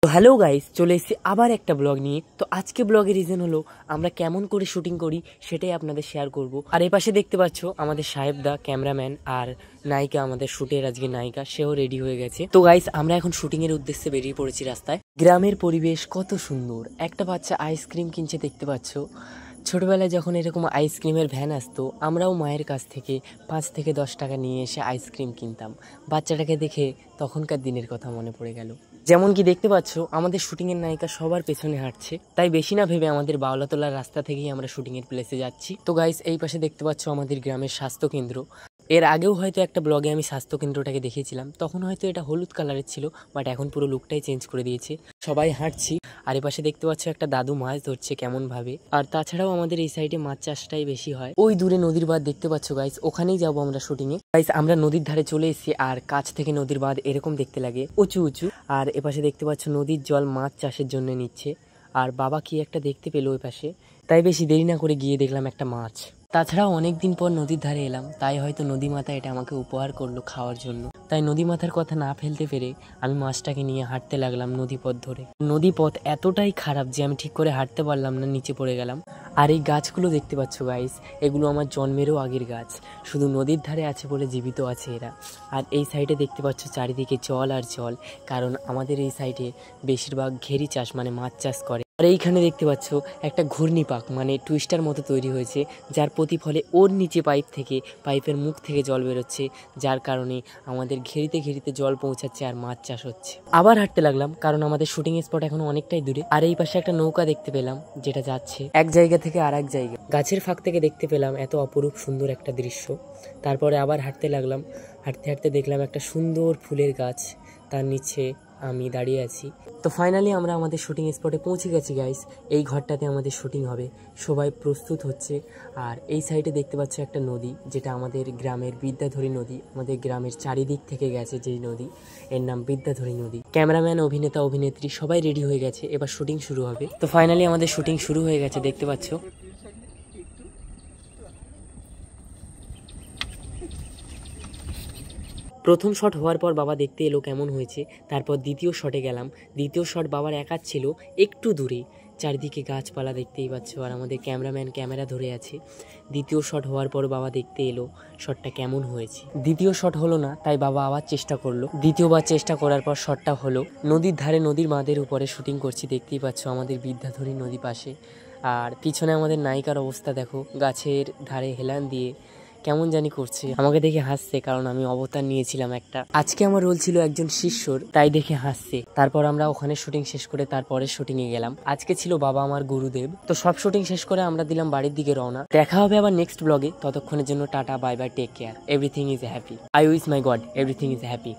তো hello guys, চলে এসেছি আবার একটা ব্লগ নিয়ে। তো আজকে ব্লগের রিজন হলো আমরা কেমন করে শুটিং করি সেটাই আপনাদের শেয়ার করব। আর এই পাশে দেখতে পাচ্ছ আমাদের সাহেব দা ক্যামেরাম্যান আর নায়িকা, আমাদের শুটের আজকে নায়িকা, সেও রেডি হয়ে গেছে। তো গাইস, আমরা এখন শুটিং এর উদ্দেশ্যে বেরিয়ে পড়েছি রাস্তায়। গ্রামের পরিবেশ কত সুন্দর, একটা বাচ্চা আইসক্রিম কিনছে দেখতে পাচ্ছ। ছোটবেলায় যখন এরকম আইসক্রিমের ভ্যান আসতো, আমরাও মায়ের কাছ থেকে 5 থেকে 10 টাকা নিয়ে এসে আইসক্রিম কিনতাম। বাচ্চাটাকে দেখে তখনকার দিনের কথা মনে পড়ে গেল। যেমন কি দেখতে পাচ্ছ, আমাদের শুটিংয়ের নায়িকা সবার পেছনে হাঁটছে। তাই বেশি না ভেবে আমাদের বাউলাতলার রাস্তা থেকেই আমরা শুটিংয়ের প্লেসে যাচ্ছি। তো গাইস, এই পাশে দেখতে পাচ্ছ আমাদের গ্রামের স্বাস্থ্যকেন্দ্র। এর আগেও হয়তো একটা ব্লগে আমি স্বাস্থ্যকেন্দ্রটাকে দেখিয়েছিলাম, তখন হয়তো এটা হলুদ কালারের ছিল, বাট এখন পুরো লুকটাই চেঞ্জ করে দিয়েছে। সবাই হাঁটছি, আর এ পাশে দেখতে পাচ্ছ একটা দাদু মাছ ধরছে কেমন ভাবে। আর তাছাড়াও আমাদের এই সাইডে মাছ চাষটাই বেশি হয়। ওই দূরে নদীর বাঁধ দেখতে পাচ্ছ গাইস, ওখানেই যাবো আমরা শুটিংয়ে। গাইস, আমরা নদীর ধারে চলে এসেছি, আর কাছ থেকে নদীর বাঁধ এরকম দেখতে লাগে, উঁচু উঁচু। আর এপাশে দেখতে পাচ্ছ নদীর জল মাছ চাষের জন্য নিচ্ছে। আর বাবা কি একটা দেখতে পেলো ওই পাশে, তাই বেশি দেরি না করে গিয়ে দেখলাম একটা মাছ। তাছাড়াও অনেকদিন পর নদীর ধারে এলাম, তাই হয়তো নদী মাতা এটা আমাকে উপহার করলো খাওয়ার জন্য। তাই নদী মাথার কথা না ফেলতে পেরে আমি মাছটাকে নিয়ে হাঁটতে লাগলাম নদী পথ ধরে। নদী পথ এতটাই খারাপ যে আমি ঠিক করে হাঁটতে পারলাম না, নিচে পড়ে গেলাম। আর এই গাছগুলো দেখতে পাচ্ছ গাইস, এগুলো আমার জন্মেরও আগের গাছ, শুধু নদীর ধারে আছে বলে জীবিত আছে এরা। আর এই সাইডে দেখতে পাচ্ছ চারিদিকে জল আর জল, কারণ আমাদের এই সাইডে বেশিরভাগ ঘেরি চাষ মানে মাছ চাষ করে। আর এইখানে দেখতে পাচ্ছ একটা ঘূর্ণিপাক মানে টুইস্টার মতো তৈরি হয়েছে, যার প্রতিফলে ওর নিচে পাইপ থেকে, পাইপের মুখ থেকে জল বেরোচ্ছে, যার কারণে আমাদের ঘেরিতে ঘেরিতে জল পৌঁছাচ্ছে আর মাছ চাষ হচ্ছে। আবার হাঁটতে লাগলাম, কারণ আমাদের শুটিং স্পট এখন অনেকটাই দূরে। আর এই পাশে একটা নৌকা দেখতে পেলাম, যেটা যাচ্ছে এক জায়গা থেকে আর এক জায়গা। গাছের ফাঁক থেকে দেখতে পেলাম এত অপরূপ সুন্দর একটা দৃশ্য। তারপরে আবার হাঁটতে লাগলাম, হাঁটতে হাঁটতে দেখলাম একটা সুন্দর ফুলের গাছ, তার নিচে আমি দাঁড়িয়ে আছি। তো ফাইনালি আমরা আমাদের শুটিং স্পটে পৌঁছে গেছি গাইস। এই ঘরটাতে আমাদের শুটিং হবে, সবাই প্রস্তুত হচ্ছে। আর এই সাইডে দেখতে পাচ্ছ একটা নদী, যেটা আমাদের গ্রামের বিদ্যাধরী নদী। আমাদের গ্রামের চারিদিক থেকে গেছে যেই নদী, এর নাম বিদ্যাধরী নদী। ক্যামেরাম্যান, অভিনেতা, অভিনেত্রী সবাই রেডি হয়ে গেছে, এবার শুটিং শুরু হবে। তো ফাইনালি আমাদের শুটিং শুরু হয়ে গেছে, দেখতে পাচ্ছ। প্রথম শট হওয়ার পর বাবা দেখতে এলো কেমন হয়েছে। তারপর দ্বিতীয় শটে গেলাম। দ্বিতীয় শট বাবার একার ছিল, একটু দূরে, চারিদিকে গাছপালা দেখতেই পাচ্ছ, আর আমাদের ক্যামেরাম্যান ক্যামেরা ধরে আছে। দ্বিতীয় শট হওয়ার পর বাবা দেখতে এলো শটটা কেমন হয়েছে। দ্বিতীয় শট হলো না, তাই বাবা আবার চেষ্টা করলো। দ্বিতীয়বার চেষ্টা করার পর শটটা হলো। নদীর ধারে, নদীর বাঁধের উপরে শুটিং করছি, দেখতেই পাচ্ছ আমাদের বিদ্যাধরী নদী পাশে। আর পিছনে আমাদের নায়িকার অবস্থা দেখো, গাছের ধারে হেলান দিয়ে কেমন জানি করছে, আমাকে দেখে হাসছে, কারণ আমি অবতার নিয়েছিলাম একটা। আজকে আমার রোল ছিল একজন শিষ্যর, তাই দেখে হাসছে। তারপর আমরা ওখানে শুটিং শেষ করে তারপরে শুটিং এ গেলাম। আজকে ছিল বাবা আমার গুরুদেব। তো সব শুটিং শেষ করে আমরা দিলাম বাড়ির দিকে রওনা। দেখা হবে আবার নেক্সট ব্লগে, ততক্ষণের জন্য tata, bye bye, take care, everything is happy. I wish my god everything is happy.